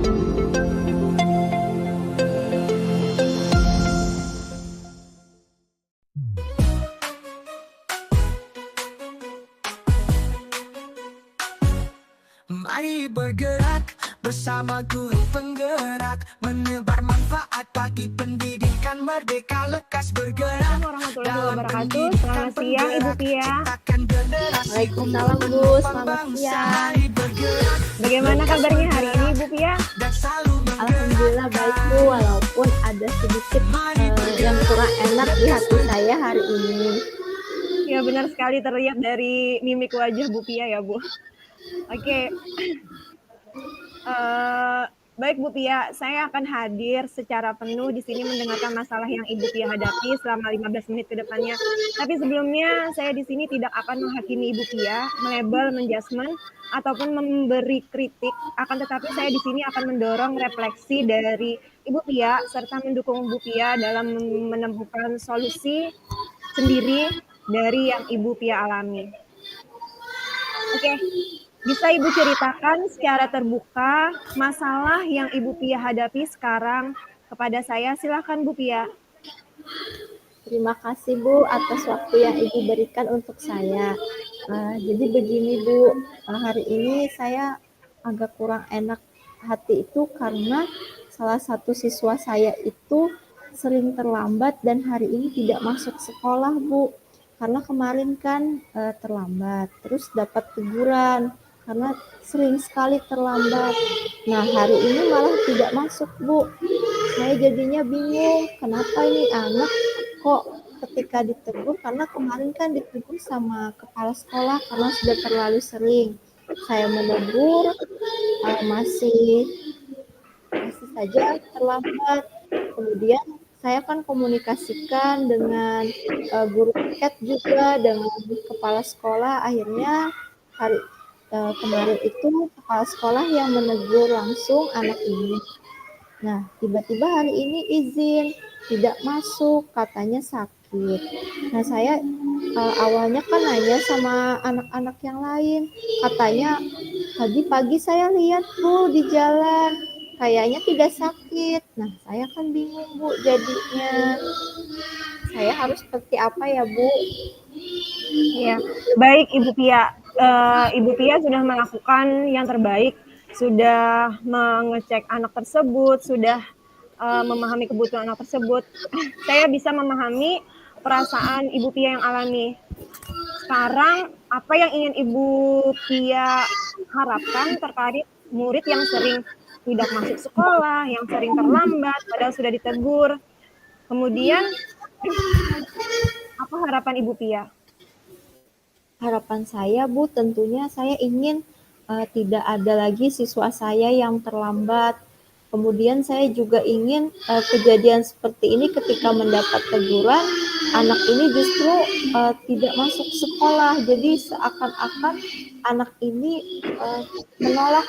Mari bergerak bersama guru penggerak, menebar manfaat bagi pendidikan merdeka, lekas bergerak. Assalamualaikum warahmatullahi wabarakatuh. Selamat siang Ibu Pia. Waalaikumsalam Bu, selamat siang. Bagaimana kabarnya hari ini Ibu Pia? Alhamdulillah baik Bu, walaupun ada sedikit yang kurang enak di hati saya hari ini. Ya benar sekali, terlihat dari mimik wajah Bu Pia ya Bu. Oke. Baik Bu Pia, saya akan hadir secara penuh di sini mendengarkan masalah yang Ibu Pia hadapi selama 15 menit ke depannya. Tapi sebelumnya saya di sini tidak akan menghakimi Ibu Pia, melabel, menjudgment, ataupun memberi kritik. Akan tetapi saya di sini akan mendorong refleksi dari Ibu Pia serta mendukung Ibu Pia dalam menemukan solusi sendiri dari yang Ibu Pia alami. Oke. Bisa Ibu ceritakan secara terbuka masalah yang Ibu Pia hadapi sekarang kepada saya? Silakan Bu Pia. Terima kasih Bu atas waktu yang Ibu berikan untuk saya. Jadi begini Bu, hari ini saya agak kurang enak hati itu karena salah satu siswa saya itu sering terlambat dan hari ini tidak masuk sekolah Bu. Karena kemarin kan terlambat, terus dapat teguran karena sering sekali terlambat. Nah, hari ini malah tidak masuk, Bu. Saya jadinya bingung, kenapa ini anak kok ketika ditegur, karena kemarin kan ditegur sama kepala sekolah karena sudah terlalu sering. Saya menegur, masih saja terlambat. Kemudian saya kan komunikasikan dengan guru piket juga, dengan kepala sekolah. Akhirnya kemarin itu kepala sekolah yang menegur langsung anak ini. Nah, tiba-tiba hari ini izin tidak masuk, katanya sakit. Nah, saya awalnya kan nanya sama anak-anak yang lain, katanya tadi pagi saya lihat Bu di jalan, kayaknya tidak sakit. Nah, saya kan bingung Bu jadinya. Saya harus seperti apa ya Bu? Ya, baik Ibu Pia. Ibu Pia sudah melakukan yang terbaik, sudah mengecek anak tersebut, sudah memahami kebutuhan anak tersebut. Saya bisa memahami perasaan Ibu Pia yang alami. Sekarang, apa yang ingin Ibu Pia harapkan terkait murid yang sering tidak masuk sekolah, yang sering terlambat, padahal sudah ditegur. Kemudian, apa harapan Ibu Pia? Harapan saya Bu, tentunya saya ingin tidak ada lagi siswa saya yang terlambat. Kemudian saya juga ingin kejadian seperti ini ketika mendapat teguran, anak ini justru tidak masuk sekolah. Jadi seakan-akan anak ini menolak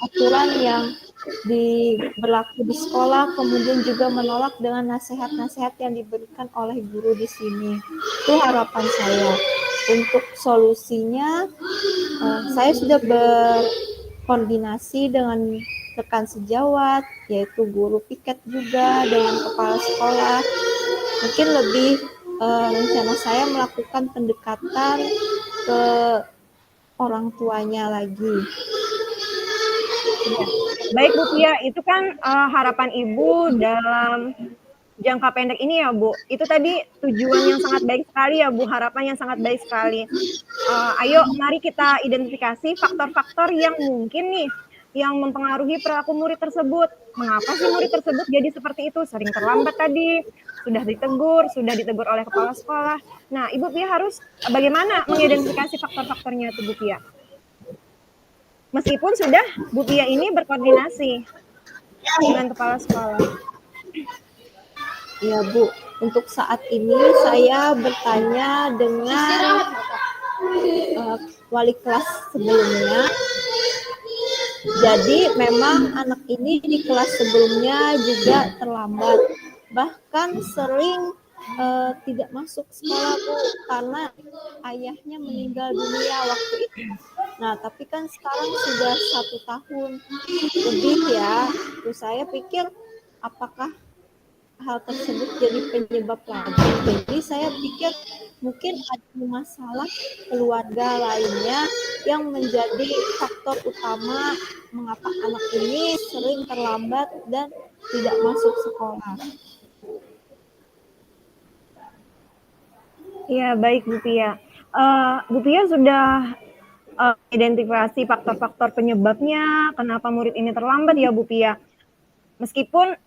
aturan yang berlaku di sekolah, kemudian juga menolak dengan nasihat-nasihat yang diberikan oleh guru di sini. Itu harapan saya. Untuk solusinya, saya sudah berkoordinasi dengan rekan sejawat, yaitu guru piket juga, dengan kepala sekolah. Mungkin lebih rencana saya melakukan pendekatan ke orang tuanya lagi. Baik Bu Pia, itu kan harapan Ibu dalam jangka pendek ini ya Bu. Itu tadi tujuan yang sangat baik sekali ya Bu, harapan yang sangat baik sekali. Ayo mari kita identifikasi faktor-faktor yang mungkin nih yang mempengaruhi perilaku murid tersebut. Mengapa sih murid tersebut jadi seperti itu? Sering terlambat tadi, sudah ditegur oleh kepala sekolah. Nah, Ibu Pia harus bagaimana mengidentifikasi faktor-faktornya itu Bu Pia? Meskipun sudah Bu Pia ini berkoordinasi dengan kepala sekolah. Ya Bu, untuk saat ini saya bertanya dengan wali kelas sebelumnya. Jadi memang anak ini di kelas sebelumnya juga terlambat. Bahkan sering tidak masuk sekolah Bu, karena ayahnya meninggal dunia waktu itu. Nah, tapi kan sekarang sudah 1 tahun lebih ya. Terus saya pikir apakah hal tersebut jadi penyebab lagi. Jadi saya pikir mungkin ada masalah keluarga lainnya yang menjadi faktor utama mengapa anak ini sering terlambat dan tidak masuk sekolah. Ya, baik Bu Pia. Bu Pia sudah identifikasi faktor-faktor penyebabnya, kenapa murid ini terlambat ya Bu Pia. Meskipun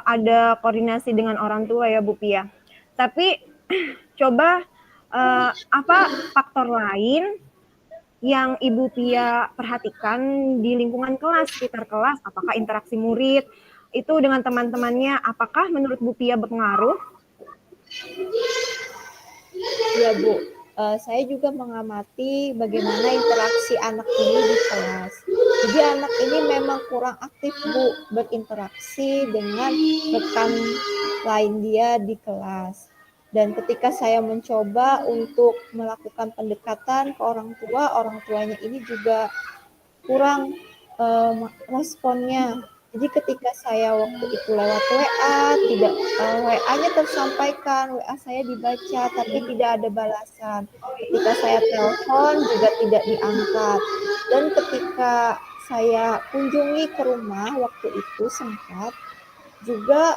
ada koordinasi dengan orang tua ya Bu Pia. Tapi coba apa faktor lain yang Ibu Pia perhatikan di lingkungan kelas, sekitar kelas, apakah interaksi murid itu dengan teman-temannya, apakah menurut Bu Pia berpengaruh? Ya Bu, saya juga mengamati bagaimana interaksi anak ini di kelas. Jadi anak ini memang kurang aktif Bu berinteraksi dengan rekan lain dia di kelas. Dan ketika saya mencoba untuk melakukan pendekatan ke orang tuanya ini juga kurang responnya. Jadi ketika saya waktu itu lewat WA, tidak WA-nya tersampaikan, WA saya dibaca tapi tidak ada balasan. Ketika saya telepon juga tidak diangkat. Dan ketika saya kunjungi ke rumah waktu itu sempat juga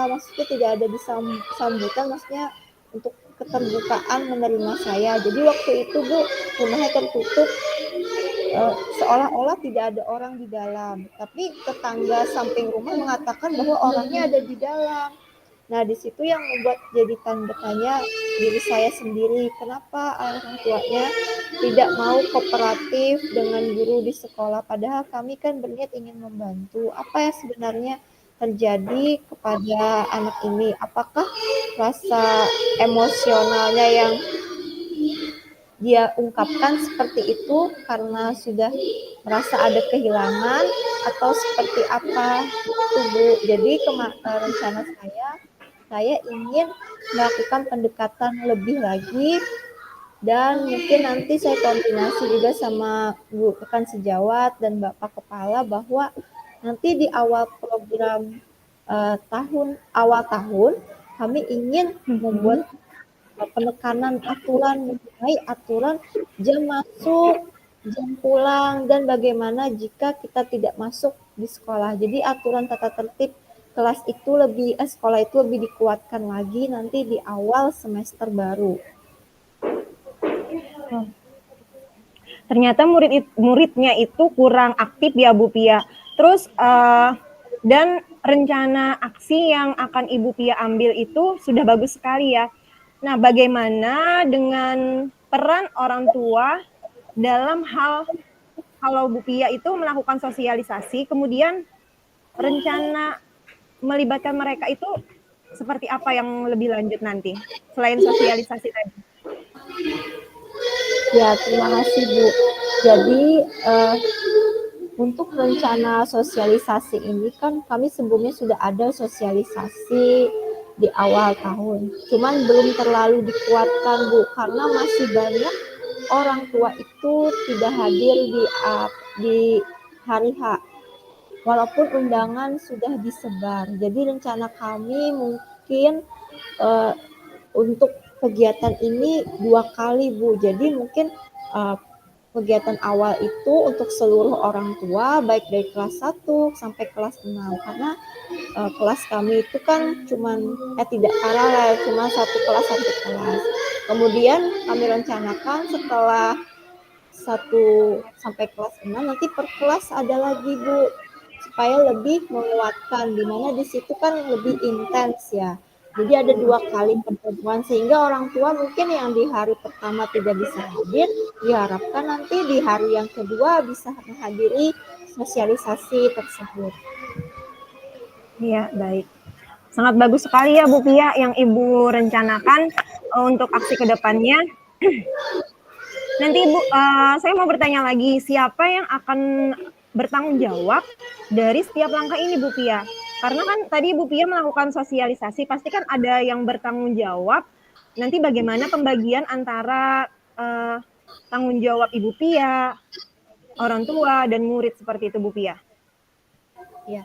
maksudnya tidak ada sambutan, maksudnya untuk keterbukaan menerima saya. Jadi waktu itu Bu, rumahnya tertutup, seolah-olah tidak ada orang di dalam. Tapi tetangga samping rumah mengatakan bahwa orangnya ada di dalam. Nah, di situ yang membuat jadi tanda tanya diri saya sendiri, kenapa orang tuanya tidak mau kooperatif dengan guru di sekolah, padahal kami kan berniat ingin membantu. Apa yang sebenarnya terjadi kepada anak ini? Apakah rasa emosionalnya yang dia ungkapkan seperti itu karena sudah merasa ada kehilangan atau seperti apa itu Bu? Jadi rencana saya ingin melakukan pendekatan lebih lagi dan mungkin nanti saya koordinasi juga sama Bu rekan sejawat dan Bapak Kepala bahwa nanti di awal program awal tahun kami ingin membuat penekanan mengenai aturan jam masuk, jam pulang, dan bagaimana jika kita tidak masuk di sekolah. Jadi aturan tata tertib sekolah itu lebih dikuatkan lagi nanti di awal semester baru. Ternyata muridnya itu kurang aktif ya Bu Pia. Terus dan rencana aksi yang akan Ibu Pia ambil itu sudah bagus sekali ya. Nah, bagaimana dengan peran orang tua dalam hal kalau Bu Pia itu melakukan sosialisasi, kemudian rencana melibatkan mereka itu seperti apa yang lebih lanjut nanti selain sosialisasi tadi? Ya, terima kasih Bu. Jadi untuk rencana sosialisasi ini kan kami sebelumnya sudah ada sosialisasi di awal tahun. Cuman belum terlalu dikuatkan Bu, karena masih banyak orang tua itu tidak hadir di hari H. Walaupun undangan sudah disebar. Jadi rencana kami mungkin untuk kegiatan ini 2 kali Bu. Jadi mungkin kegiatan awal itu untuk seluruh orang tua baik dari kelas 1 sampai kelas 6 karena kelas kami itu kan tidak paralel, cuma satu kelas. Kemudian kami rencanakan setelah 1 sampai kelas 6 nanti per kelas ada lagi Bu, supaya lebih menguatkan, di mana di situ kan lebih intens ya. Jadi ada 2 kali pertemuan sehingga orang tua mungkin yang di hari pertama tidak bisa hadir, diharapkan nanti di hari yang kedua bisa menghadiri sosialisasi tersebut. Iya, baik. Sangat bagus sekali ya Bu Pia yang Ibu rencanakan untuk aksi ke depannya. Nanti Ibu, saya mau bertanya lagi, siapa yang akan bertanggung jawab dari setiap langkah ini Bu Pia? Karena kan tadi Ibu Pia melakukan sosialisasi, pasti kan ada yang bertanggung jawab. Nanti bagaimana pembagian antara tanggung jawab Ibu Pia, orang tua, dan murid seperti itu Bu Pia? Ya,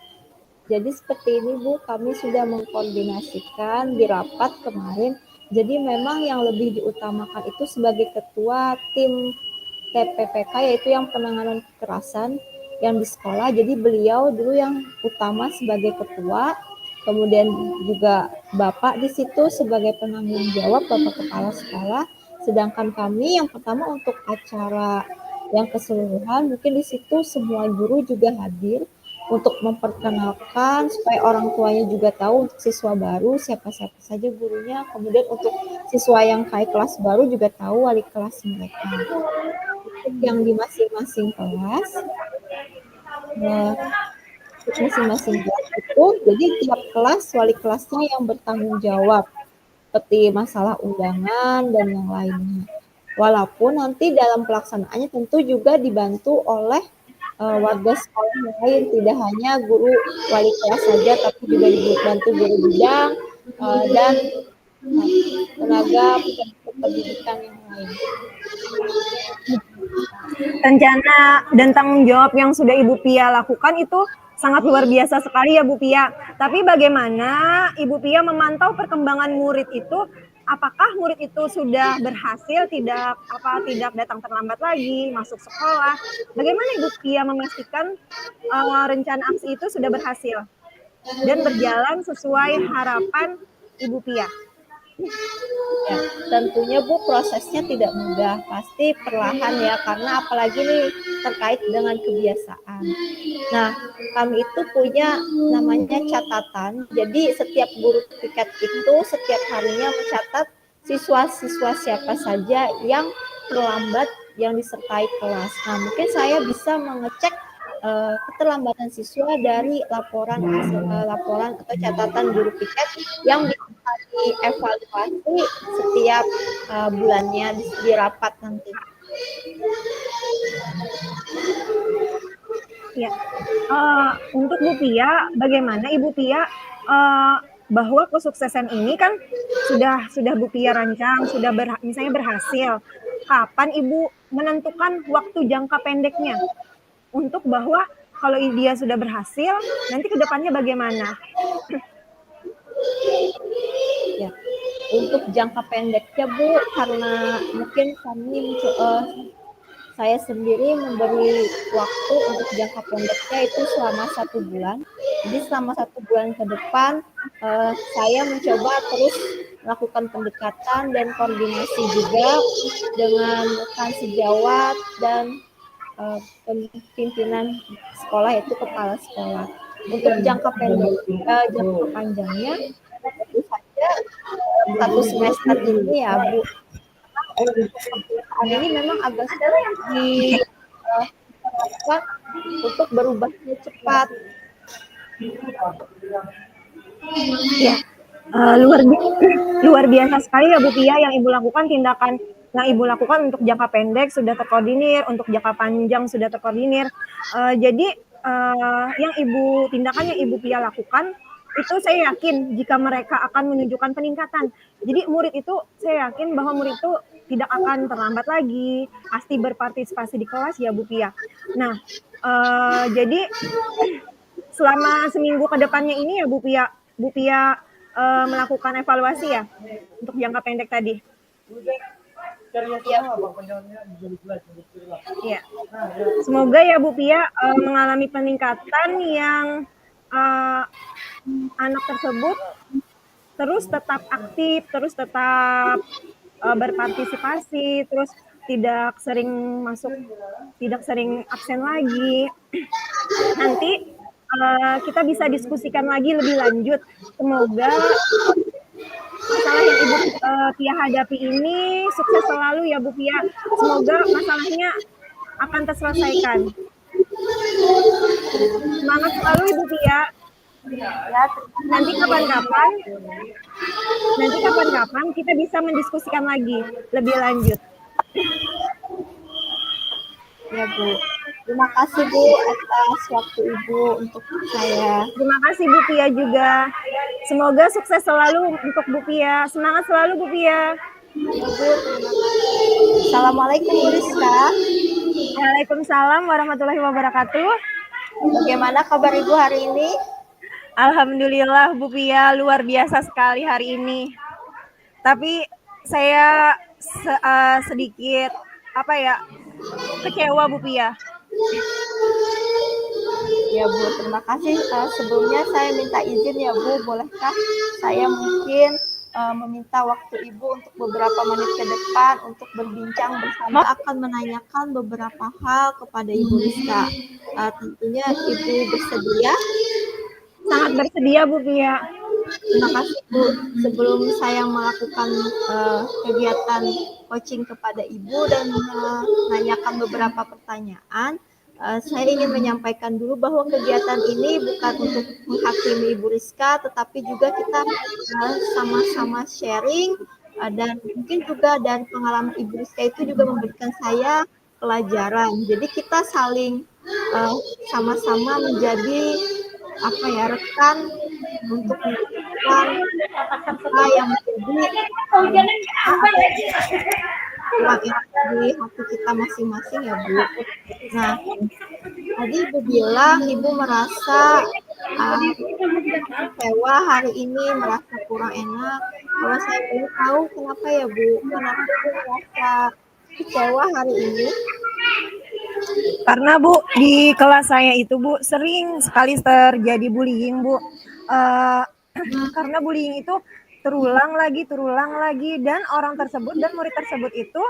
jadi seperti ini Bu, kami sudah mengkoordinasikan di rapat kemarin. Jadi memang yang lebih diutamakan itu sebagai ketua tim TPPK, yaitu yang penanganan kekerasan yang di sekolah. Jadi beliau dulu yang utama sebagai ketua, kemudian juga Bapak di situ sebagai penanggung jawab, Bapak Kepala Sekolah. Sedangkan kami yang pertama untuk acara yang keseluruhan, mungkin di situ semua guru juga hadir untuk memperkenalkan supaya orang tuanya juga tahu untuk siswa baru siapa-siapa saja gurunya. Kemudian untuk siswa yang kayak kelas baru juga tahu wali kelas mereka. Untuk yang di masing-masing kelas, masing-masing kelas itu, jadi tiap kelas wali kelasnya yang bertanggung jawab seperti masalah undangan dan yang lainnya. Walaupun nanti dalam pelaksanaannya tentu juga dibantu oleh warga sekolah yang lain, tidak hanya guru wali kelas saja, tapi juga dibantu guru bidang dan tenaga pendidikan yang lain. Rencana dan tanggung jawab yang sudah Ibu Pia lakukan itu sangat luar biasa sekali ya Bu Pia. Tapi bagaimana Ibu Pia memantau perkembangan murid itu? Apakah murid itu sudah berhasil, tidak datang terlambat lagi, masuk sekolah? Bagaimana Ibu Pia memastikan rencana aksi itu sudah berhasil dan berjalan sesuai harapan Ibu Pia? Ya, tentunya Bu, prosesnya tidak mudah, pasti perlahan ya, karena apalagi nih terkait dengan kebiasaan. Nah, kami itu punya namanya catatan, jadi setiap guru piket itu setiap harinya mencatat siswa-siswa siapa saja yang terlambat yang disertai kelas. Nah, mungkin saya bisa mengecek keterlambatan siswa dari laporan atau catatan guru piket yang bisa dievaluasi setiap bulannya di rapat nanti. Ya, untuk Bu Pia, bagaimana Ibu Pia bahwa kesuksesan ini kan sudah Bu Pia rancang, sudah misalnya berhasil. Kapan Ibu menentukan waktu jangka pendeknya untuk bahwa kalau dia sudah berhasil, nanti ke depannya bagaimana? Ya, untuk jangka pendeknya Bu, karena mungkin saya sendiri memberi waktu untuk jangka pendeknya itu selama 1 bulan. Jadi selama 1 bulan ke depan, saya mencoba terus melakukan pendekatan dan koordinasi juga dengan rekan sejawat dan pimpinan sekolah, yaitu kepala sekolah. Untuk jangka pendek, jangka panjangnya tentu saja 1 semester ini ya Bu. Ini memang agak sulit diterapkan untuk berubahnya cepat. Ya, luar biasa sekali ya Bu Pia yang Ibu lakukan, tindakan yang Ibu lakukan untuk jangka pendek sudah terkoordinir, untuk jangka panjang sudah terkoordinir. Jadi yang tindakan yang Ibu Pia lakukan itu saya yakin jika mereka akan menunjukkan peningkatan. Jadi murid itu saya yakin bahwa murid itu tidak akan terlambat lagi, pasti berpartisipasi di kelas ya Bu Pia. Nah, jadi selama seminggu ke depannya ini ya Bu Pia melakukan evaluasi ya untuk jangka pendek tadi. Ya. Semoga ya Bu Pia mengalami peningkatan yang anak tersebut terus tetap aktif, terus tetap berpartisipasi, terus tidak sering absen lagi. Nanti kita bisa diskusikan lagi lebih lanjut. Semoga masalah yang Ibu Pia hadapi ini sukses selalu ya Bu Pia. Semoga masalahnya akan terselesaikan. Semangat selalu Ibu Pia. Ya, nanti kapan-kapan kita bisa mendiskusikan lagi lebih lanjut. Ya Bu. Terima kasih Bu atas waktu Ibu untuk saya. Terima kasih Bu Pia juga. Semoga sukses selalu untuk Bu Pia. Semangat selalu Bu Pia. Assalamualaikum Bu Rizka. Waalaikumsalam warahmatullahi wabarakatuh. Bagaimana kabar Ibu hari ini? Alhamdulillah Bu Pia, luar biasa sekali hari ini. Tapi saya sedikit kecewa Bu Pia. Ya Bu, terima kasih. Sebelumnya saya minta izin ya Bu, bolehkah saya mungkin meminta waktu Ibu untuk beberapa menit ke depan untuk berbincang bersama, akan menanyakan beberapa hal kepada Ibu Rizka. Tentunya Ibu bersedia? Sangat bersedia Bu Pia. Terima kasih Bu. Sebelum saya melakukan kegiatan coaching kepada Ibu dan menanyakan beberapa pertanyaan, saya ingin menyampaikan dulu bahwa kegiatan ini bukan untuk menghakimi Ibu Rizka, tetapi juga kita sama-sama sharing dan mungkin juga dari pengalaman Ibu Rizka itu juga memberikan saya pelajaran. Jadi kita saling sama-sama menjadi rekan untuk melakukan apa yang menjadi kurang di hati kita masing-masing ya Bu. Nah, tadi Ibu bilang Ibu merasa kecewa hari ini, merasa kurang enak. Kalau saya boleh tahu kenapa ya Bu? Kenapa Ibu merasa kecewa hari ini? Karena Bu, di kelas saya itu Bu, sering sekali terjadi bullying Bu. Karena bullying itu terulang lagi, dan orang tersebut dan murid tersebut itu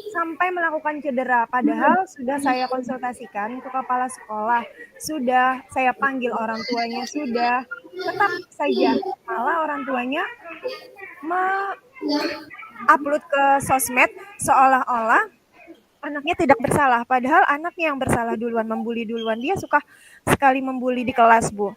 sampai melakukan cedera. Padahal sudah saya konsultasikan ke kepala sekolah, sudah saya panggil orang tuanya, sudah tetap saja malah orang tuanya upload ke sosmed seolah-olah anaknya tidak bersalah, padahal anaknya yang bersalah duluan, membuli duluan. Dia suka sekali membuli di kelas Bu.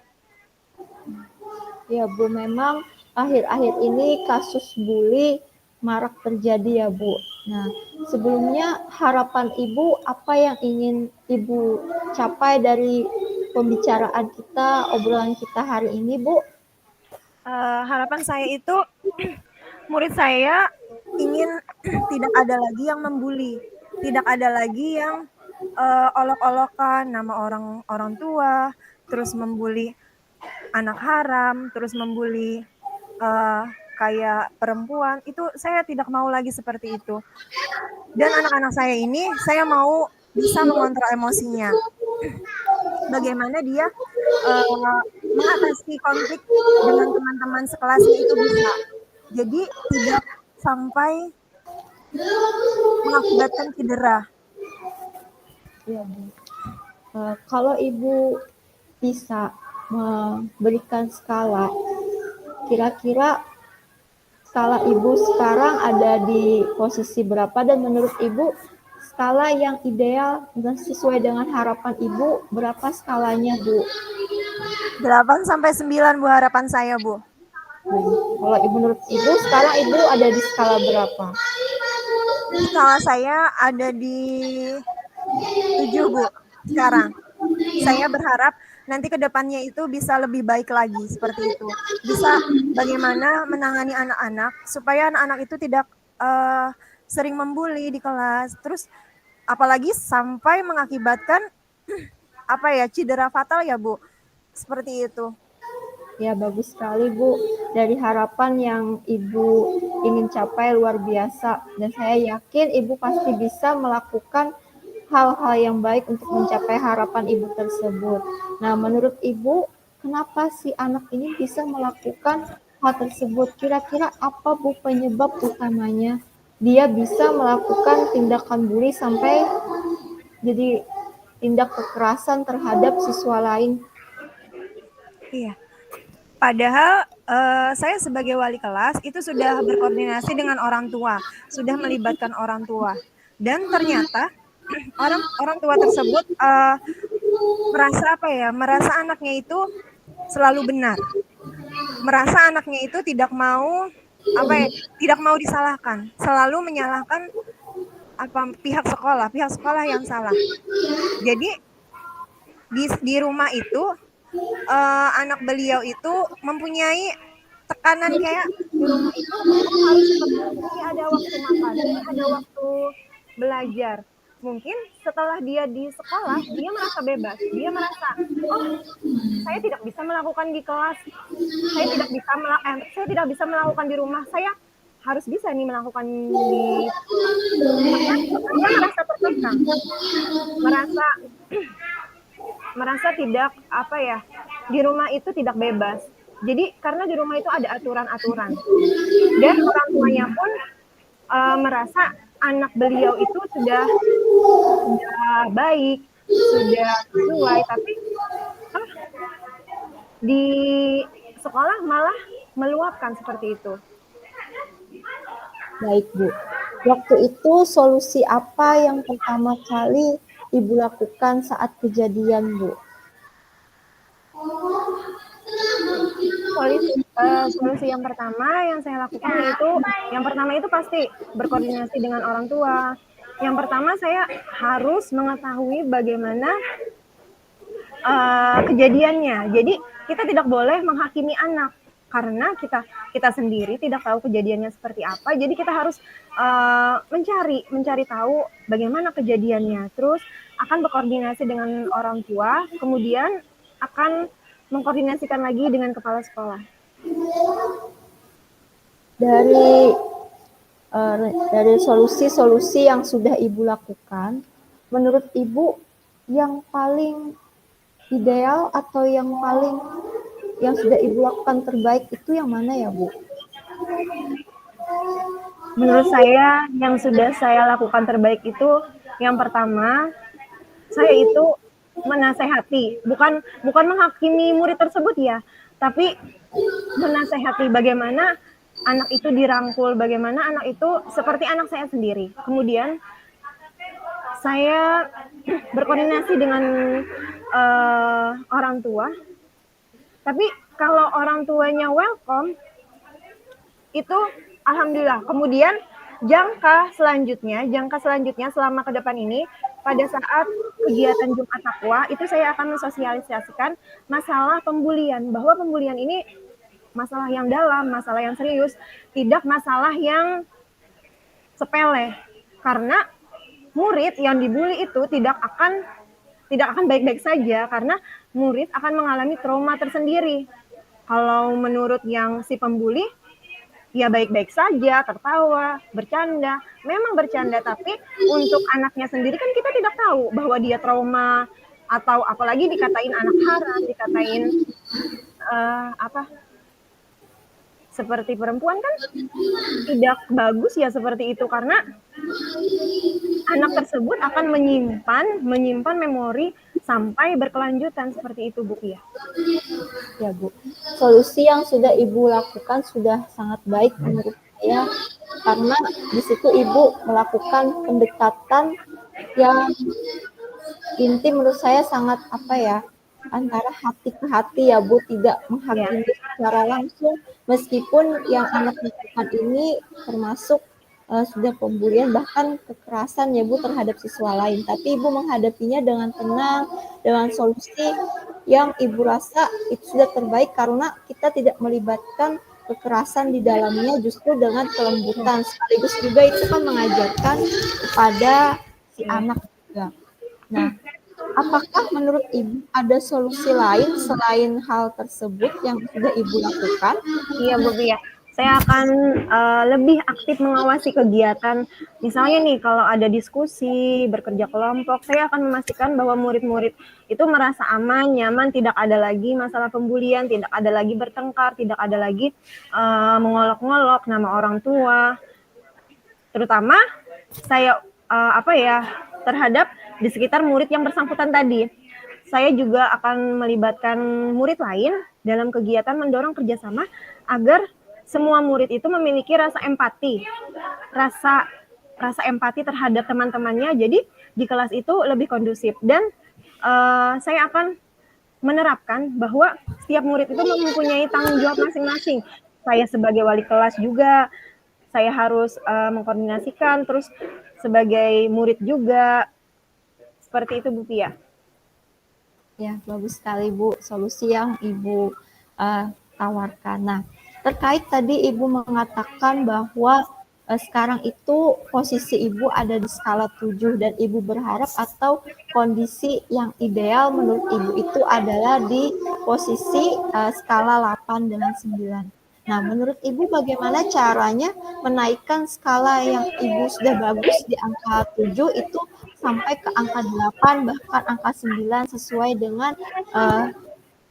Ya Bu, memang akhir-akhir ini kasus bully marak terjadi ya Bu. Nah, sebelumnya harapan Ibu, apa yang ingin Ibu capai dari pembicaraan kita, obrolan kita hari ini Bu? Harapan saya itu murid saya ingin tidak ada lagi yang membuli, tidak ada lagi yang olok-olokan nama orang tua, terus membuli anak haram, terus membuli kayak perempuan. Itu saya tidak mau lagi seperti itu. Dan anak-anak saya ini, saya mau bisa mengontrol emosinya. Bagaimana dia mengatasi konflik dengan teman-teman sekelasnya itu bisa. Jadi tidak sampai mengakibatkan cedera. Ya Bu. Kalau Ibu bisa memberikan skala, kira-kira skala Ibu sekarang ada di posisi berapa, dan menurut Ibu skala yang ideal dan sesuai dengan harapan Ibu berapa skalanya Bu? 8 sampai 9 Bu harapan saya Bu. Kalau Ibu menurut Ibu sekarang Ibu ada di skala berapa? Skala saya ada di 7 Bu sekarang. Saya berharap nanti ke depannya itu bisa lebih baik lagi seperti itu. Bisa bagaimana menangani anak-anak supaya anak-anak itu tidak sering membuli di kelas. Terus apalagi sampai mengakibatkan cedera fatal ya Bu. Seperti itu. Ya, bagus sekali Bu. Dari harapan yang Ibu ingin capai luar biasa, dan saya yakin Ibu pasti bisa melakukan hal-hal yang baik untuk mencapai harapan Ibu tersebut. Nah, menurut Ibu, kenapa si anak ini bisa melakukan hal tersebut? Kira-kira apa Bu penyebab utamanya dia bisa melakukan tindakan bully sampai jadi tindak kekerasan terhadap siswa lain? Iya. Padahal saya sebagai wali kelas itu sudah berkoordinasi dengan orang tua, sudah melibatkan orang tua. Dan ternyata orang tua tersebut merasa anaknya itu selalu benar, merasa anaknya itu tidak mau disalahkan, selalu menyalahkan pihak sekolah yang salah. Jadi di rumah itu anak beliau itu mempunyai tekanan kayak di rumah itu harus seperti ini, ada waktu makan, ini ada waktu belajar. Mungkin setelah dia di sekolah, dia merasa bebas, dia merasa, oh saya tidak bisa melakukan di kelas, saya tidak bisa melakukan di rumah, saya harus bisa nih melakukan di dia merasa tertekan, merasa merasa tidak di rumah itu tidak bebas. Jadi karena di rumah itu ada aturan-aturan dan orang tuanya pun merasa anak beliau itu sudah baik, sudah sesuai, tapi di sekolah malah meluapkan seperti itu. Baik, Bu. Waktu itu solusi apa yang pertama kali Ibu lakukan saat kejadian, Bu? Solusi yang pertama yang saya lakukan yaitu yang pertama itu pasti berkoordinasi dengan orang tua. Yang pertama saya harus mengetahui bagaimana kejadiannya. Jadi kita tidak boleh menghakimi anak karena kita sendiri tidak tahu kejadiannya seperti apa. Jadi kita harus mencari tahu bagaimana kejadiannya. Terus akan berkoordinasi dengan orang tua, kemudian akan mengkoordinasikan lagi dengan kepala sekolah. Dari solusi-solusi yang sudah Ibu lakukan, menurut Ibu yang paling ideal atau yang sudah Ibu lakukan terbaik itu yang mana ya, Bu? Menurut saya yang sudah saya lakukan terbaik itu yang pertama, saya itu menasehati, bukan menghakimi murid tersebut ya, tapi menasehati bagaimana anak itu dirangkul, bagaimana anak itu seperti anak saya sendiri. Kemudian saya berkoordinasi dengan orang tua, tapi kalau orang tuanya welcome, itu alhamdulillah. Kemudian jangka selanjutnya selama ke depan ini, pada saat kegiatan Jumat Takwa, itu saya akan mensosialisasikan masalah pembulian, bahwa pembulian ini masalah yang dalam, masalah yang serius, tidak masalah yang sepele. Karena murid yang dibully itu tidak akan baik-baik saja, karena murid akan mengalami trauma tersendiri. Kalau menurut yang si pembuli, ya baik-baik saja, tertawa, bercanda. Memang bercanda, tapi untuk anaknya sendiri kan kita tidak tahu bahwa dia trauma, atau apalagi dikatain anak haram, dikatain seperti perempuan kan tidak bagus ya seperti itu, karena anak tersebut akan menyimpan memori sampai berkelanjutan seperti itu, Bu. Ya, Bu. Solusi yang sudah Ibu lakukan sudah sangat baik menurut saya, karena di situ Ibu melakukan pendekatan yang inti menurut saya sangat antara hati ke hati ya, Bu, tidak menghakimi secara langsung, meskipun yang anak lakukan ini termasuk sudah pembulian, bahkan kekerasan ya, Bu, terhadap siswa lain. Tapi Ibu menghadapinya dengan tenang, dengan solusi yang Ibu rasa itu sudah terbaik, karena kita tidak melibatkan kekerasan di dalamnya, justru dengan kelembutan. Sekaligus juga itu kan mengajarkan kepada si anak juga. Nah, apakah menurut Ibu ada solusi lain selain hal tersebut yang sudah Ibu lakukan? Iya, Bu. Ya. Saya akan lebih aktif mengawasi kegiatan. Misalnya nih, kalau ada diskusi, bekerja kelompok, saya akan memastikan bahwa murid-murid itu merasa aman, nyaman, tidak ada lagi masalah pembulian, tidak ada lagi bertengkar, tidak ada lagi mengolok-ngolok nama orang tua. Terutama saya terhadap di sekitar murid yang bersangkutan tadi. Saya juga akan melibatkan murid lain dalam kegiatan mendorong kerjasama agar semua murid itu memiliki rasa empati terhadap teman-temannya. Jadi di kelas itu lebih kondusif, dan saya akan menerapkan bahwa setiap murid itu mempunyai tanggung jawab masing-masing. Saya sebagai wali kelas juga, saya harus mengkoordinasikan, terus sebagai murid juga. Seperti itu Bu Pia. Ya, bagus sekali Bu, solusi yang Ibu tawarkan. Nah, terkait tadi Ibu mengatakan bahwa sekarang itu posisi Ibu ada di skala 7 dan Ibu berharap atau kondisi yang ideal menurut Ibu itu adalah di posisi skala 8 dengan 9. Nah, menurut Ibu bagaimana caranya menaikkan skala yang Ibu sudah bagus di angka 7 itu sampai ke angka 8 bahkan angka 9 sesuai dengan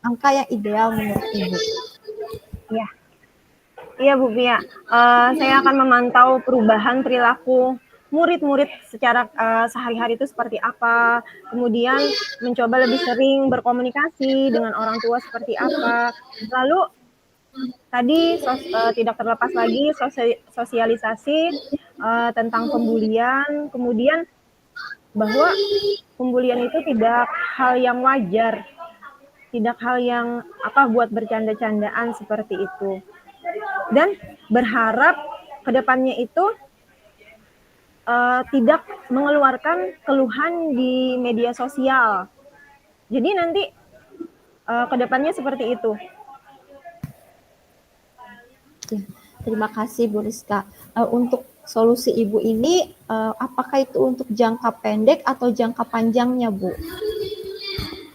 angka yang ideal menurut Ibu? Ya. Iya Bu Pia, saya akan memantau perubahan perilaku murid-murid secara sehari-hari itu seperti apa, kemudian mencoba lebih sering berkomunikasi dengan orang tua seperti apa. Lalu tadi tidak terlepas lagi sosialisasi tentang pembulian, kemudian bahwa pembulian itu tidak hal yang wajar, tidak hal yang buat bercanda-candaan seperti itu. Dan berharap kedepannya itu tidak mengeluarkan keluhan di media sosial. Jadi nanti kedepannya seperti itu. Terima kasih Bu Rizka. Untuk solusi Ibu ini, apakah itu untuk jangka pendek atau jangka panjangnya Bu?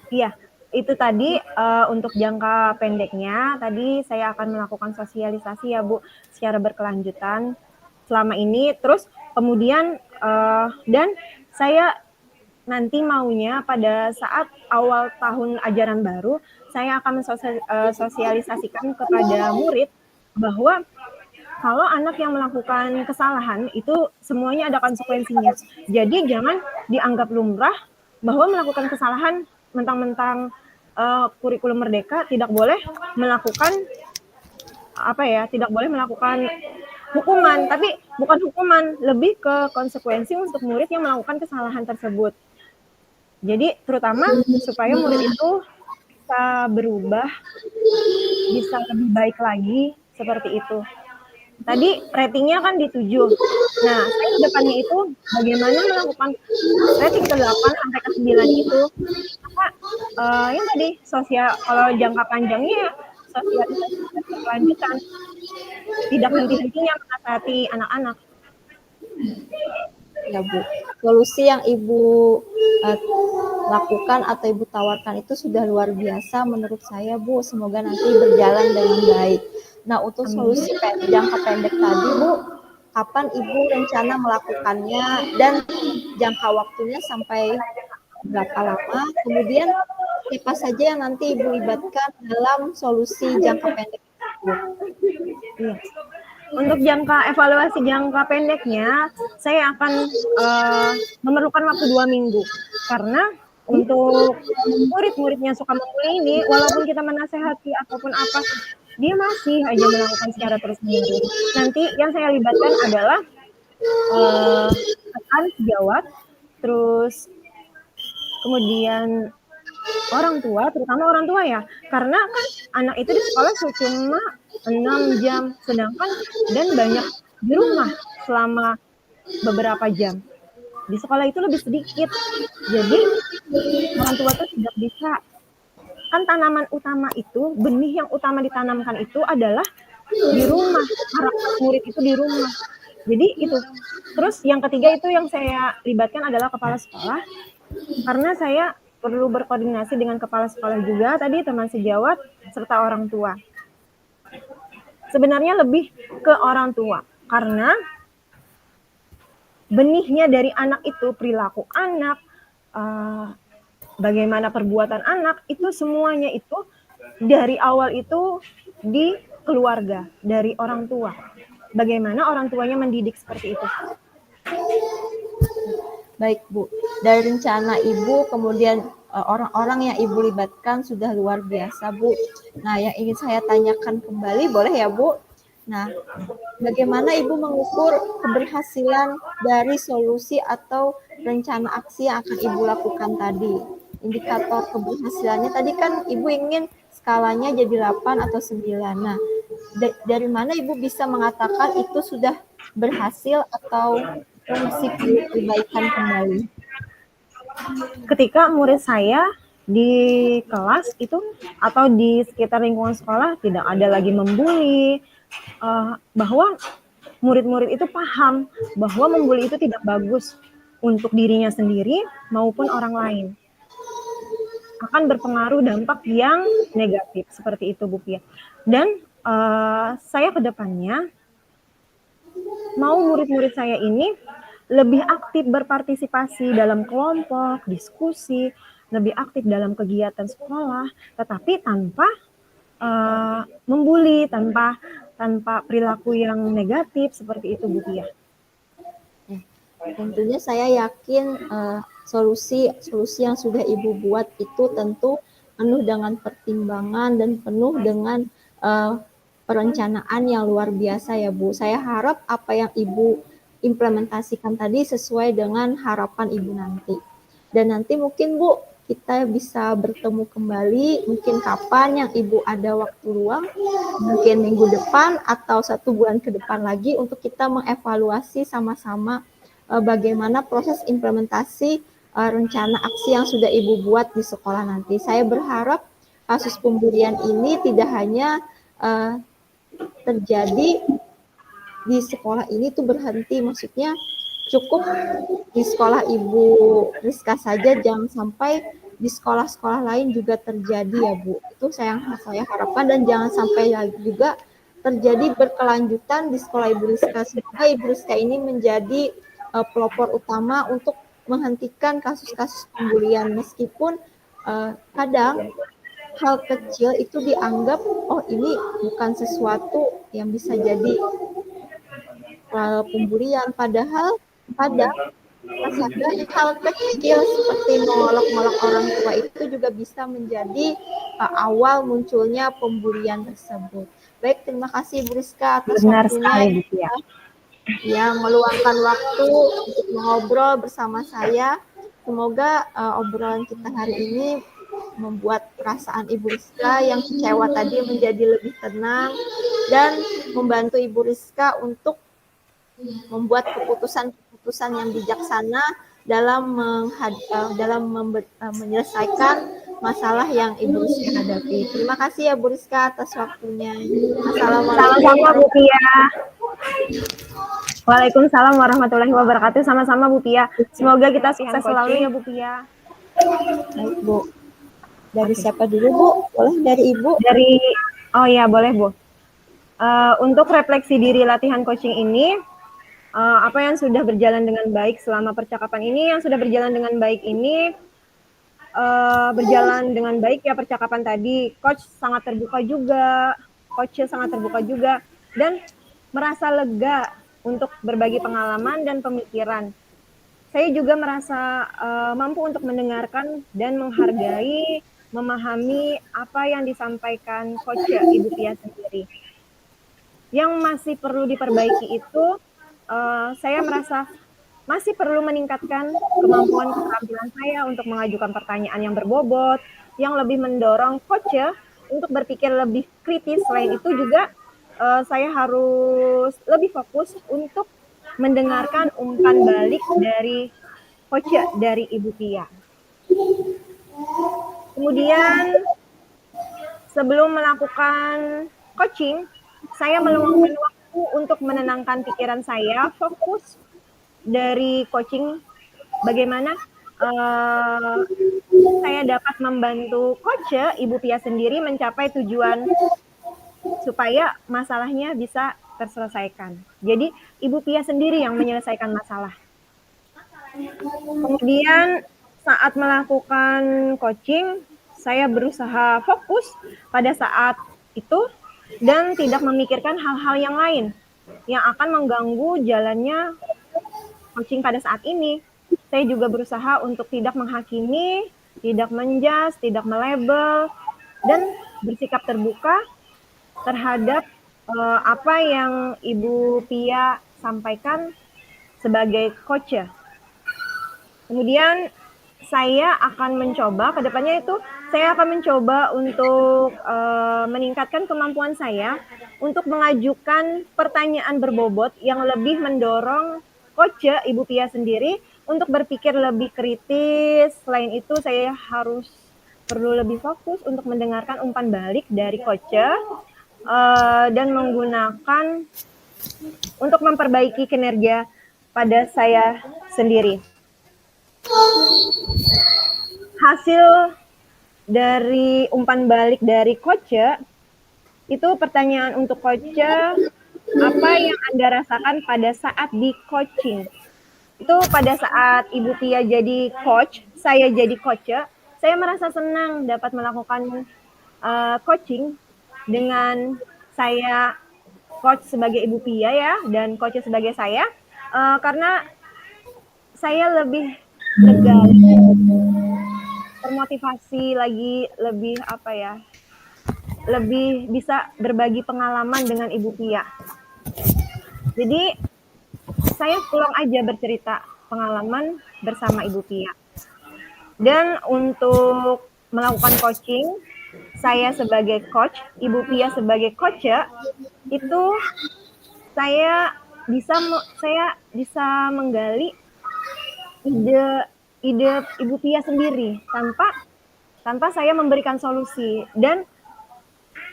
Iya, itu tadi untuk jangka pendeknya, tadi saya akan melakukan sosialisasi ya Bu, secara berkelanjutan selama ini. Terus kemudian dan saya nanti maunya pada saat awal tahun ajaran baru, saya akan sosialisasikan kepada murid bahwa kalau anak yang melakukan kesalahan itu semuanya ada konsekuensinya. Jadi jangan dianggap lumrah bahwa melakukan kesalahan mentang-mentang kurikulum merdeka tidak boleh melakukan tidak boleh melakukan hukuman, tapi bukan hukuman, lebih ke konsekuensi untuk murid yang melakukan kesalahan tersebut. Jadi terutama supaya murid itu bisa berubah, bisa lebih baik lagi, seperti itu. Tadi ratingnya kan di 7. Nah, saya ke depannya itu bagaimana melakukan rating ke 8 sampai ke 9 itu. Maka yang tadi kalau jangka panjangnya sosialisasi berkelanjutan. Tidak henti-hentinya menasihati anak-anak. Ya Bu, solusi yang Ibu lakukan atau Ibu tawarkan itu sudah luar biasa menurut saya Bu. Semoga nanti berjalan dengan baik. Nah, untuk solusi jangka pendek tadi Bu, kapan Ibu rencana melakukannya dan jangka waktunya sampai berapa lama? Kemudian siapa saja yang nanti Ibu libatkan dalam solusi jangka pendek tersebut? Iya. Untuk evaluasi jangka pendeknya, saya akan memerlukan waktu 2 minggu. Karena untuk murid-muridnya suka membuli ini, walaupun kita menasehati ataupun apa, dia masih aja melakukan secara terus-menerus. Nanti yang saya libatkan adalah sejawat, terus kemudian orang tua, terutama orang tua ya, karena kan anak itu di sekolah cuma 6 jam, sedangkan dan banyak di rumah selama beberapa jam. Di sekolah itu lebih sedikit, jadi orang tua tuh tidak bisa. Kan tanaman utama itu, benih yang utama ditanamkan itu adalah di rumah, karakter murid itu di rumah. Jadi itu. Terus yang ketiga itu yang saya libatkan adalah kepala sekolah, karena saya perlu berkoordinasi dengan kepala sekolah juga tadi, teman sejawat, serta orang tua. Sebenarnya lebih ke orang tua, karena benihnya dari anak itu, perilaku anak, bagaimana perbuatan anak, itu semuanya itu dari awal itu di keluarga, dari orang tua. Bagaimana orang tuanya mendidik seperti itu. Baik Bu, dari rencana Ibu kemudian orang-orang yang Ibu libatkan sudah luar biasa Bu. Nah, yang ingin saya tanyakan kembali boleh ya Bu? Nah, bagaimana Ibu mengukur keberhasilan dari solusi atau rencana aksi yang akan Ibu lakukan tadi? Indikator keberhasilannya tadi kan Ibu ingin skalanya jadi 8 atau 9. Nah, dari mana Ibu bisa mengatakan itu sudah berhasil atau solusi perbaikan kembali? Ketika murid saya di kelas itu atau di sekitar lingkungan sekolah tidak ada lagi membuli, bahwa murid-murid itu paham bahwa membuli itu tidak bagus untuk dirinya sendiri maupun orang lain. Akan berpengaruh dampak yang negatif seperti itu Bu Pia. Dan saya ke depannya mau murid-murid saya ini lebih aktif berpartisipasi dalam kelompok, diskusi, lebih aktif dalam kegiatan sekolah, tetapi tanpa membuli, tanpa perilaku yang negatif seperti itu Bu Pia. Tentunya saya yakin solusi yang sudah Ibu buat itu tentu penuh dengan pertimbangan dan penuh dengan perencanaan yang luar biasa ya Bu. Saya harap apa yang Ibu implementasikan tadi sesuai dengan harapan Ibu nanti. Dan nanti mungkin Bu, kita bisa bertemu kembali, mungkin kapan yang Ibu ada waktu luang, mungkin minggu depan atau 1 bulan ke depan lagi untuk kita mengevaluasi sama-sama bagaimana proses implementasi rencana aksi yang sudah Ibu buat di sekolah nanti. Saya berharap kasus pemburian ini tidak hanya terjadi di sekolah ini tuh berhenti, maksudnya cukup di sekolah Ibu Rizka saja, jangan sampai di sekolah-sekolah lain juga terjadi ya Bu. Itu saya harapkan, dan jangan sampai juga terjadi berkelanjutan di sekolah Ibu Rizka. Semoga Ibu Rizka ini menjadi pelopor utama untuk menghentikan kasus-kasus pembulian, meskipun kadang hal kecil itu dianggap oh ini bukan sesuatu yang bisa jadi pembulian, padahal hal kecil seperti mengolok-olok orang tua itu juga bisa menjadi awal munculnya pembulian tersebut. Baik, terima kasih Bu Rizka atas waktunya yang meluangkan waktu untuk mengobrol bersama saya. Semoga obrolan kita hari ini membuat perasaan Ibu Rizka yang kecewa tadi menjadi lebih tenang dan membantu Ibu Rizka untuk membuat keputusan yang bijaksana dalam menyelesaikan masalah yang Ibu Rizka hadapi. Terima kasih ya Bu Rizka atas waktunya. Assalamualaikum. Sama-sama Bu Pia. Waalaikumsalam warahmatullahi wabarakatuh. Sama-sama Bu Pia. Semoga kita sukses selalu ya Bu Pia. Baik Bu. Dari siapa dulu Bu? Boleh dari Ibu? Oh ya boleh Bu. Untuk refleksi diri latihan coaching ini, apa yang sudah berjalan dengan baik selama percakapan ini, yang sudah berjalan dengan baik ini, berjalan dengan baik ya percakapan tadi. Coach sangat terbuka juga, dan merasa lega untuk berbagi pengalaman dan pemikiran. Saya juga merasa mampu untuk mendengarkan dan menghargai, memahami apa yang disampaikan Coach Ibu Pia sendiri. Yang masih perlu diperbaiki itu, saya merasa masih perlu meningkatkan kemampuan keterampilan saya untuk mengajukan pertanyaan yang berbobot, yang lebih mendorong Coach untuk berpikir lebih kritis. Selain itu juga saya harus lebih fokus untuk mendengarkan umpan balik dari Coach dari Ibu Pia. Kemudian sebelum melakukan coaching, saya meluangkan waktu untuk menenangkan pikiran saya, fokus dari coaching bagaimana saya dapat membantu Coach Ibu Pia sendiri mencapai tujuan supaya masalahnya bisa terselesaikan. Jadi Ibu Pia sendiri yang menyelesaikan masalah. Kemudian saat melakukan coaching, saya berusaha fokus pada saat itu dan tidak memikirkan hal-hal yang lain yang akan mengganggu jalannya coaching pada saat ini. Saya juga berusaha untuk tidak menghakimi, tidak menjudge, tidak melabel, dan bersikap terbuka terhadap apa yang Ibu Pia sampaikan sebagai coach. Kemudian saya akan mencoba, kedepannya itu saya akan mencoba untuk meningkatkan kemampuan saya untuk mengajukan pertanyaan berbobot yang lebih mendorong coach Ibu Pia sendiri untuk berpikir lebih kritis. Selain itu saya harus perlu lebih fokus untuk mendengarkan umpan balik dari coach dan menggunakan untuk memperbaiki kinerja pada saya sendiri. Hasil dari umpan balik dari coach itu pertanyaan untuk coach, apa yang Anda rasakan pada saat di coaching? Itu pada saat Ibu Tia jadi coach, saya jadi coach, saya merasa senang dapat melakukan coaching dengan saya coach sebagai Ibu Pia ya, dan coach sebagai saya, karena saya lebih lega, termotivasi lagi, lebih apa ya, lebih bisa berbagi pengalaman dengan Ibu Pia. Jadi saya pulang aja bercerita pengalaman bersama Ibu Pia. Dan untuk melakukan coaching, saya sebagai coach, Ibu Pia sebagai coach, itu saya bisa menggali ide Ibu Pia sendiri tanpa saya memberikan solusi, dan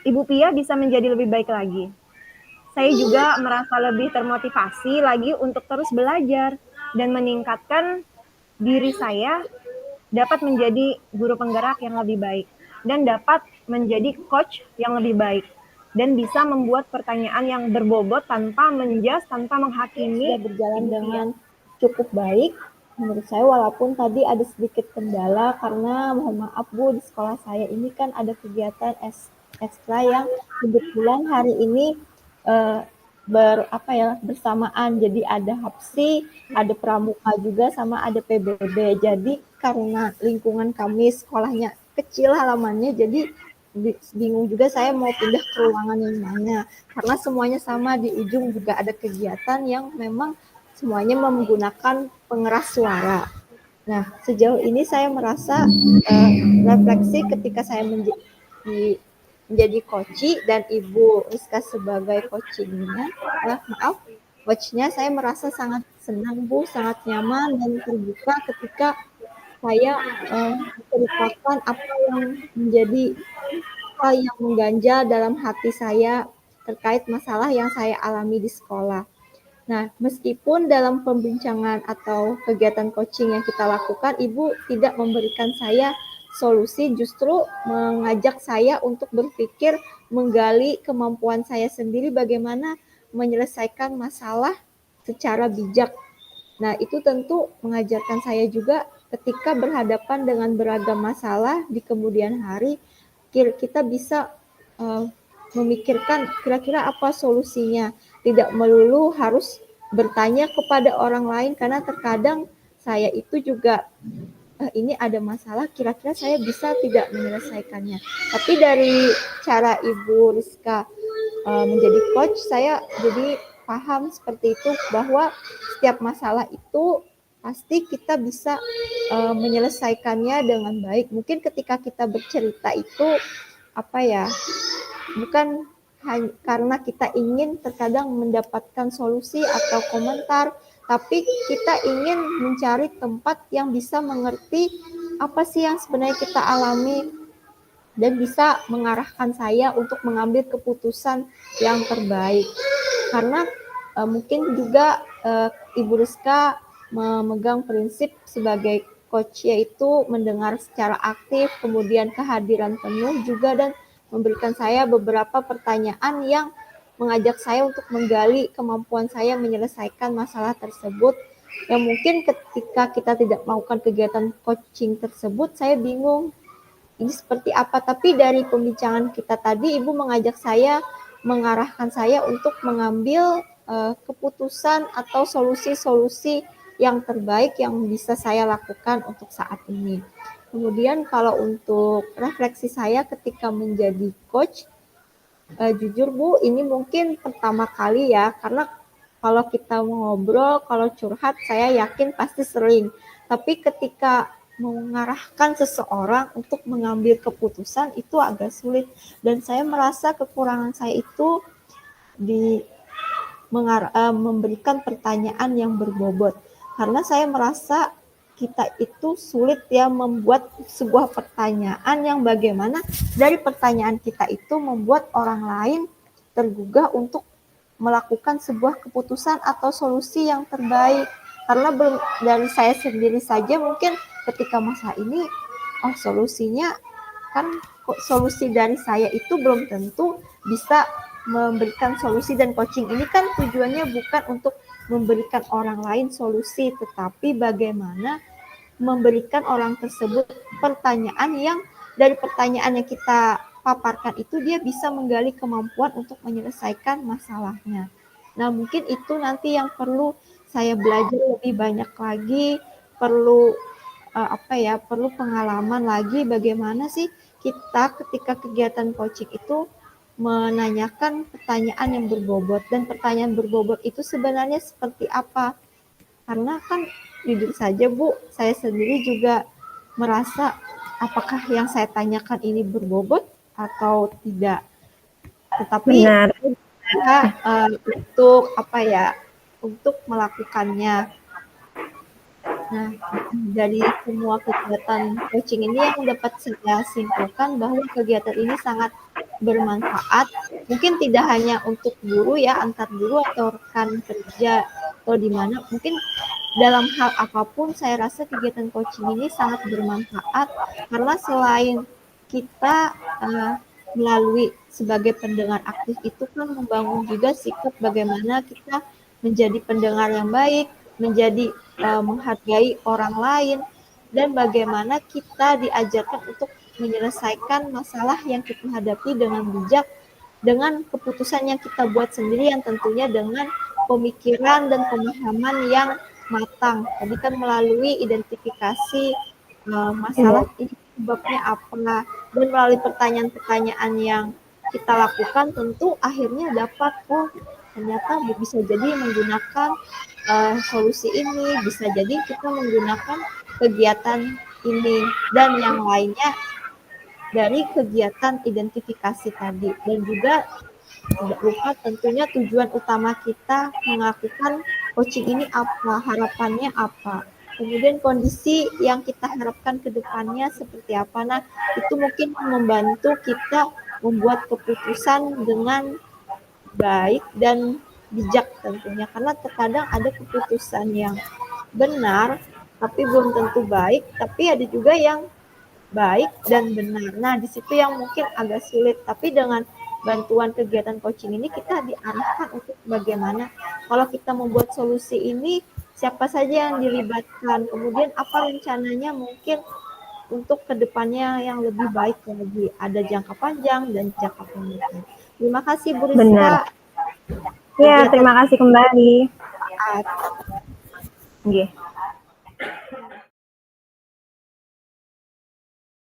Ibu Pia bisa menjadi lebih baik lagi. Saya juga merasa lebih termotivasi lagi untuk terus belajar dan meningkatkan diri saya dapat menjadi guru penggerak yang lebih baik dan dapat menjadi coach yang lebih baik dan bisa membuat pertanyaan yang berbobot tanpa menjas, tanpa menghakimi. Sudah berjalan dengan cukup baik menurut saya, walaupun tadi ada sedikit kendala karena mohon maaf Bu, di sekolah saya ini kan ada kegiatan ekstra yang kebetulan hari ini bersamaan, jadi ada HAPSI, ada pramuka juga, sama ada PBB. Jadi karena lingkungan kami sekolahnya kecil halamannya, jadi bingung juga saya mau pindah ke ruangan yang mana, karena semuanya sama, di ujung juga ada kegiatan yang memang semuanya menggunakan pengeras suara. Nah, sejauh ini saya merasa refleksi ketika saya menjadi coach dan Ibu Rizka sebagai coachingnya, coachnya, saya merasa sangat senang Bu, sangat nyaman dan terbuka ketika saya menceritakan apa yang menjadi hal yang mengganjal dalam hati saya terkait masalah yang saya alami di sekolah. Nah, meskipun dalam pembincangan atau kegiatan coaching yang kita lakukan, Ibu tidak memberikan saya solusi, justru mengajak saya untuk berpikir, menggali kemampuan saya sendiri bagaimana menyelesaikan masalah secara bijak. Nah, itu tentu mengajarkan saya juga ketika berhadapan dengan beragam masalah di kemudian hari, kita bisa memikirkan kira-kira apa solusinya. Tidak melulu harus bertanya kepada orang lain, karena terkadang saya itu juga ini ada masalah, kira-kira saya bisa tidak menyelesaikannya. Tapi dari cara Ibu Rizka menjadi coach, saya jadi paham seperti itu, bahwa setiap masalah itu pasti kita bisa menyelesaikannya dengan baik. Mungkin ketika kita bercerita itu bukan karena kita ingin terkadang mendapatkan solusi atau komentar, tapi kita ingin mencari tempat yang bisa mengerti apa sih yang sebenarnya kita alami dan bisa mengarahkan saya untuk mengambil keputusan yang terbaik. Karena mungkin juga Ibu Rizka memegang prinsip sebagai coach, yaitu mendengar secara aktif, kemudian kehadiran penuh juga, dan memberikan saya beberapa pertanyaan yang mengajak saya untuk menggali kemampuan saya menyelesaikan masalah tersebut. Yang mungkin ketika kita tidak melakukan kegiatan coaching tersebut, saya bingung ini seperti apa. Tapi dari pembincangan kita tadi, Ibu mengajak saya, mengarahkan saya untuk mengambil keputusan atau solusi-solusi yang terbaik yang bisa saya lakukan untuk saat ini. Kemudian kalau untuk refleksi saya ketika menjadi coach, jujur Bu, ini mungkin pertama kali ya, karena kalau kita ngobrol, kalau curhat, saya yakin pasti sering. Tapi ketika mengarahkan seseorang untuk mengambil keputusan, itu agak sulit. Dan saya merasa kekurangan saya itu memberikan pertanyaan yang berbobot. Karena saya merasa kita itu sulit ya membuat sebuah pertanyaan yang bagaimana dari pertanyaan kita itu membuat orang lain tergugah untuk melakukan sebuah keputusan atau solusi yang terbaik. Karena dari saya sendiri saja mungkin ketika masa ini, oh solusinya kan kok solusi dari saya itu belum tentu bisa memberikan solusi, dan coaching ini kan tujuannya bukan untuk memberikan orang lain solusi, tetapi bagaimana memberikan orang tersebut pertanyaan yang dari pertanyaan yang kita paparkan itu dia bisa menggali kemampuan untuk menyelesaikan masalahnya. Nah, mungkin itu nanti yang perlu saya belajar lebih banyak lagi, perlu perlu pengalaman lagi bagaimana sih kita ketika kegiatan coaching itu menanyakan pertanyaan yang berbobot, dan pertanyaan berbobot itu sebenarnya seperti apa. Karena kan jujur saja Bu, saya sendiri juga merasa apakah yang saya tanyakan ini berbobot atau tidak. Tetapi Benar. untuk melakukannya. Nah, dari semua kegiatan coaching ini yang dapat saya simpulkan bahwa kegiatan ini sangat bermanfaat. Mungkin tidak hanya untuk guru ya, antar guru atau rekan kerja atau di mana. Mungkin dalam hal apapun saya rasa kegiatan coaching ini sangat bermanfaat, karena selain kita melalui sebagai pendengar aktif itu kan membangun juga sikap bagaimana kita menjadi pendengar yang baik, menjadi menghargai orang lain, dan bagaimana kita diajarkan untuk menyelesaikan masalah yang kita hadapi dengan bijak, dengan keputusan yang kita buat sendiri yang tentunya dengan pemikiran dan pemahaman yang matang. Tadi kan melalui identifikasi masalah ini sebabnya apa, dan melalui pertanyaan-pertanyaan yang kita lakukan tentu akhirnya dapat ternyata bisa jadi menggunakan solusi ini, bisa jadi kita menggunakan kegiatan ini dan yang lainnya dari kegiatan identifikasi tadi. Dan juga tidak lupa tentunya tujuan utama kita melakukan coaching ini apa, harapannya apa, kemudian kondisi yang kita harapkan ke depannya seperti apa. Nah, itu mungkin membantu kita membuat keputusan dengan baik dan bijak tentunya, karena terkadang ada keputusan yang benar tapi belum tentu baik, tapi ada juga yang baik dan benar. Nah, di situ yang mungkin agak sulit, tapi dengan bantuan kegiatan coaching ini kita diarahkan untuk bagaimana kalau kita membuat solusi ini siapa saja yang dilibatkan, kemudian apa rencananya mungkin untuk kedepannya yang lebih baik lagi, ada jangka panjang dan jangka pendek. Terima kasih Bu Rizka. Benar. Ya, terima kasih kembali. Saat. Nggih.